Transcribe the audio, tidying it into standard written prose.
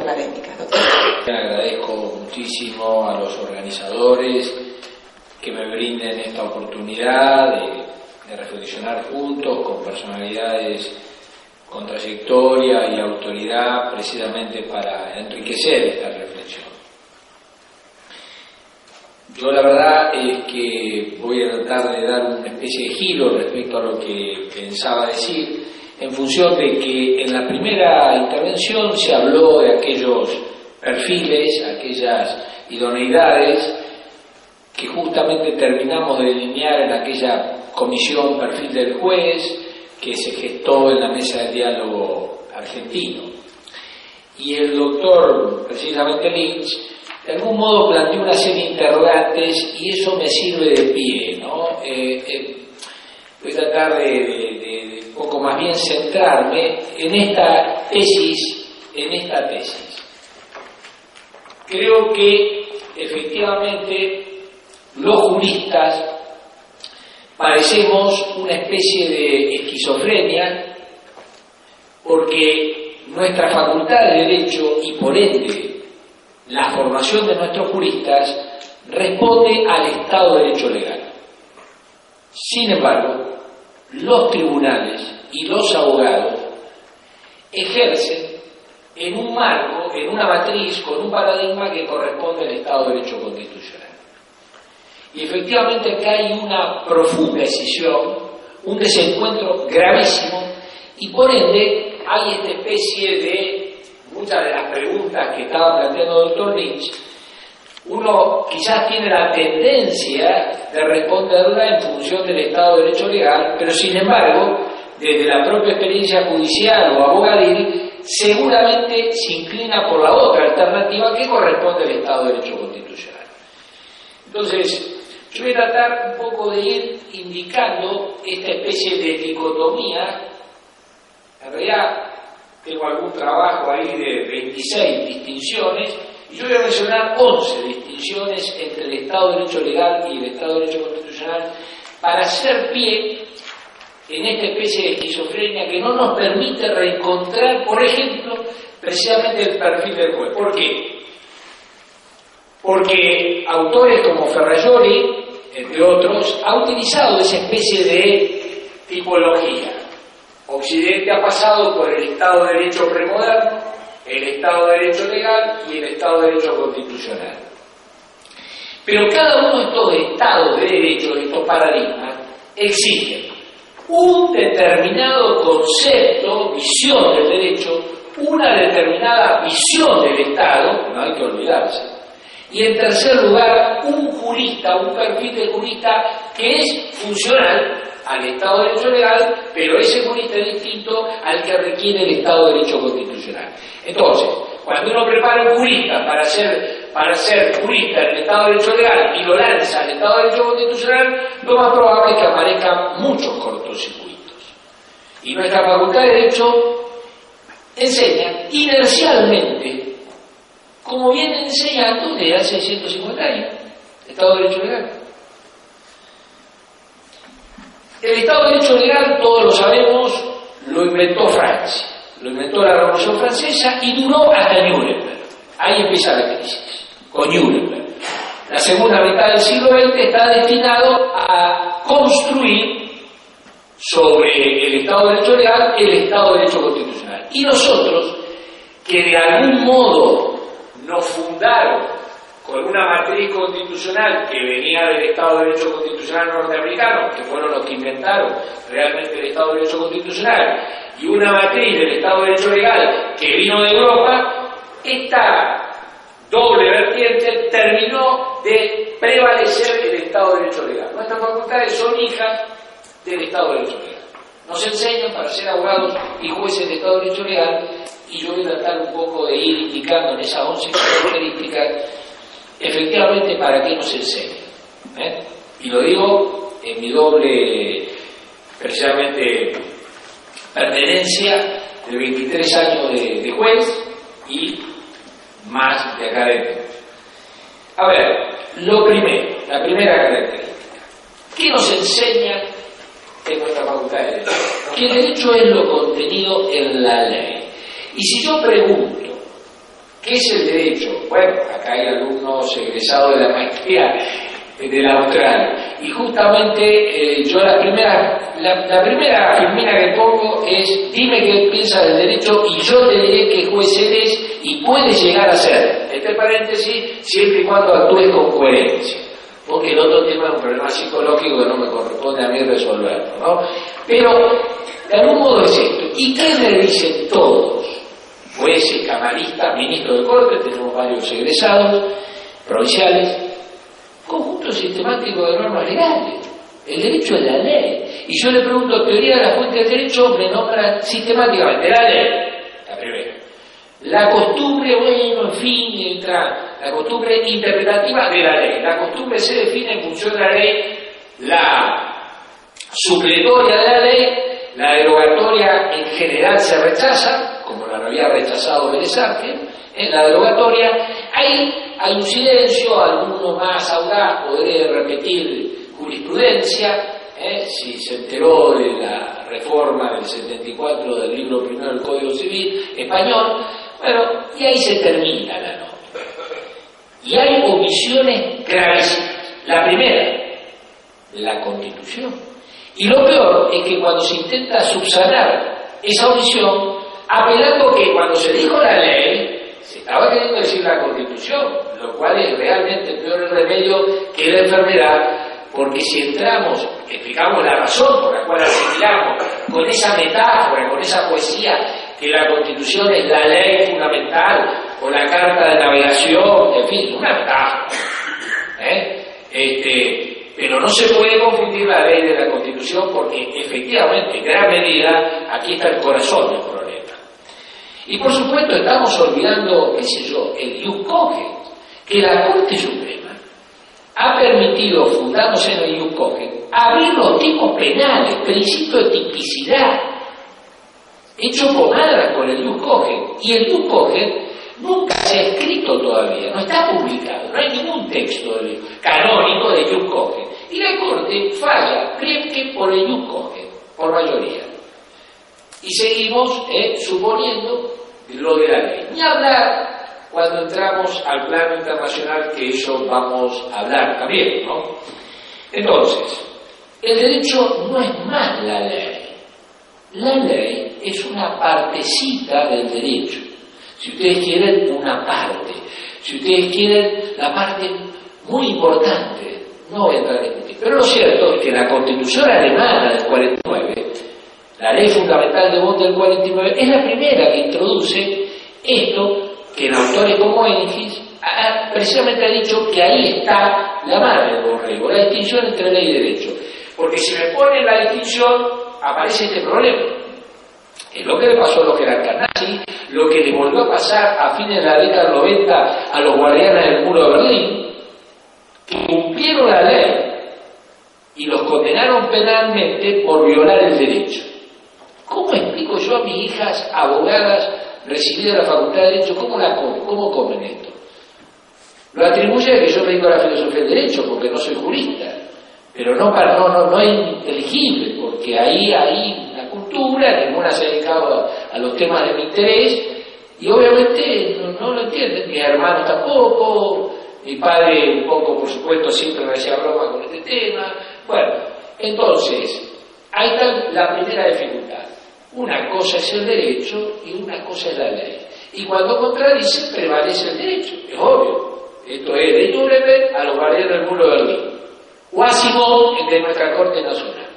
académica, doctor. Agradezco muchísimo a los organizadores que me brinden esta oportunidad de reflexionar juntos con personalidades con trayectoria y autoridad, precisamente para enriquecer esta reflexión. Yo la verdad es que voy a tratar de dar una especie de giro respecto a lo que pensaba decir, en función de que en la primera intervención se habló de aquellos perfiles, aquellas idoneidades que justamente terminamos de delinear en aquella comisión perfil del juez que se gestó en la mesa de diálogo argentino. Y el doctor, precisamente Lynch, de algún modo planteó una serie de interrogantes y eso me sirve de pie, ¿no? Voy a tratar de un poco más bien centrarme en esta tesis, Creo que efectivamente los juristas padecemos una especie de esquizofrenia porque nuestra facultad de derecho y por ende la formación de nuestros juristas responde al Estado de Derecho legal. Sin embargo, los tribunales y los abogados ejercen en un marco, en una matriz, con un paradigma que corresponde al Estado de Derecho constitucional. Y efectivamente acá hay una profunda escisión, un desencuentro gravísimo, y por ende hay esta especie de, muchas de las preguntas que estaba planteando el doctor Lynch, uno quizás tiene la tendencia de responderla en función del Estado de Derecho legal, pero sin embargo, desde la propia experiencia judicial o abogadil, seguramente se inclina por la otra alternativa que corresponde al Estado de Derecho constitucional. Entonces, yo voy a tratar un poco de ir indicando esta especie de dicotomía. En realidad tengo algún trabajo ahí de 26 distinciones y yo voy a mencionar 11 distinciones entre el Estado de Derecho legal y el Estado de Derecho constitucional para hacer pie en esta especie de esquizofrenia que no nos permite reencontrar, por ejemplo, precisamente el perfil del juez. ¿Por qué? Porque autores como Ferrajoli, entre otros, ha utilizado esa especie de tipología. Occidente ha pasado por el Estado de Derecho premoderno, el Estado de Derecho legal y el Estado de Derecho constitucional. Pero cada uno de estos estados de derecho, de estos paradigmas, exige un determinado concepto, visión del derecho, una determinada visión del Estado, no hay que olvidarse. Y en tercer lugar, un jurista, un perfil de jurista que es funcional al Estado de Derecho legal, pero ese jurista es distinto al que requiere el Estado de Derecho constitucional. Entonces, cuando uno prepara un jurista para ser jurista en el Estado de Derecho legal y lo lanza al Estado de Derecho constitucional, lo más probable es que aparezcan muchos cortocircuitos. Y nuestra Facultad de Derecho enseña inercialmente, como viene enseñando desde hace 150 años, Estado de Derecho legal. El Estado de Derecho legal, todos lo sabemos, lo inventó Francia, lo inventó la Revolución Francesa y duró hasta Nuremberg. Ahí empieza la crisis, con Nuremberg. La segunda mitad del siglo XX está destinado a construir sobre el Estado de Derecho legal el Estado de Derecho constitucional. Y nosotros, que de algún modo nos fundaron con una matriz constitucional que venía del Estado de Derecho constitucional norteamericano, que fueron los que inventaron realmente el Estado de Derecho constitucional, y una matriz del Estado de Derecho legal que vino de Europa, esta doble vertiente terminó de prevalecer el Estado de Derecho legal. Nuestras facultades son hijas del Estado de Derecho legal. Nos enseñan para ser abogados y jueces del Estado de Derecho legal, y yo voy a tratar un poco de ir indicando en esas 11 características efectivamente para qué nos enseñan. Y lo digo en mi doble, precisamente, pertenencia de 23 años de juez y más de académico. A ver, lo primero, la primera característica. ¿Qué nos enseña en nuestra Facultad de Derecho? Que el derecho es lo contenido en la ley. Y si yo pregunto, ¿Qué es el derecho? Bueno, acá hay alumnos egresados de la maestría de la Austral, y justamente yo la primera filmina que pongo es: dime qué piensas del derecho y yo te diré qué juez eres y puedes llegar a ser, entre paréntesis, siempre y cuando actúes con coherencia, porque el otro tema es un problema psicológico que no me corresponde a mí resolverlo, ¿no? Pero de algún modo es esto. ¿Y qué le dicen todos? Jueces, camaristas, ministros de corte, tenemos varios egresados provinciales. Conjunto sistemático de normas legales. El derecho es la ley. Y yo le pregunto, teoría de la fuente del derecho, me nombra sistemáticamente la ley, la primera. La costumbre, bueno, en fin, entra la costumbre interpretativa de la ley. La costumbre se define en función de la ley, la supletoria de la ley, la derogatoria en general se rechaza, como la había rechazado Vélez Arfiel, en la derogatoria. Hay un silencio, alguno más audaz podré repetir jurisprudencia, si se enteró de la reforma del 74 del libro primero del Código Civil español, bueno, y ahí se termina la nota. Y hay omisiones gravísimas. La primera, la Constitución. Y lo peor es que cuando se intenta subsanar esa omisión, apelando que cuando se dijo la ley, se estaba queriendo decir la Constitución, lo cual es realmente peor el remedio que la enfermedad, porque si entramos, explicamos la razón por la cual asimilamos con esa metáfora, con esa poesía, que la Constitución es la ley fundamental, o la Carta de Navegación, en fin, una metáfora. Pero no se puede confundir la ley de la Constitución, porque efectivamente, en gran medida, aquí está el corazón del problema. Y por supuesto estamos olvidando, qué sé yo, el ius cogens, que la Corte Suprema ha permitido, fundándose en el ius cogens, abrir los tipos penales, principio de tipicidad, hecho pomadas con el ius cogens. Y el ius cogens nunca se ha escrito todavía, no está publicado, no hay ningún texto canónico de ius cogens. Y la Corte falla, cree por el ius cogens, por mayoría. Y seguimos suponiendo lo de la ley. Ni hablar cuando entramos al plano internacional, que eso vamos a hablar también, ¿no? Entonces, el derecho no es más la ley. La ley es una partecita del derecho. Si ustedes quieren, una parte. Si ustedes quieren, la parte muy importante. No voy a entrar en discutir. Pero lo cierto es que la Constitución alemana del 49, la ley fundamental de Bonn del 49, es la primera que introduce esto que en autores como Engels precisamente ha dicho que ahí está la madre del borrego, la distinción entre ley y derecho. Porque si me ponen la distinción, aparece este problema. Es lo que le pasó a los jerarcas nazis, lo que le volvió a pasar a fines de la década del 90 a los guardianes del muro de Berlín, que cumplieron la ley y los condenaron penalmente por violar el derecho. ¿Cómo explico yo a mis hijas abogadas recibidas de la Facultad de Derecho cómo comen esto? Lo atribuye a que yo me dedico a la filosofía del derecho porque no soy jurista, pero no es inteligible, porque ahí hay una cultura, ninguna se ha dedicado a los temas de mi interés, y obviamente no lo entienden, mis hermanos tampoco, mi padre un poco, por supuesto, siempre me hacía broma con este tema. Bueno, entonces, ahí está la primera dificultad. Una cosa es el derecho y una cosa es la ley. Y cuando contradice, prevalece el derecho, es obvio. Esto es de Nuremberg a los guardianes del muro de Berlín, o a Simón, el de nuestra Corte Nacional.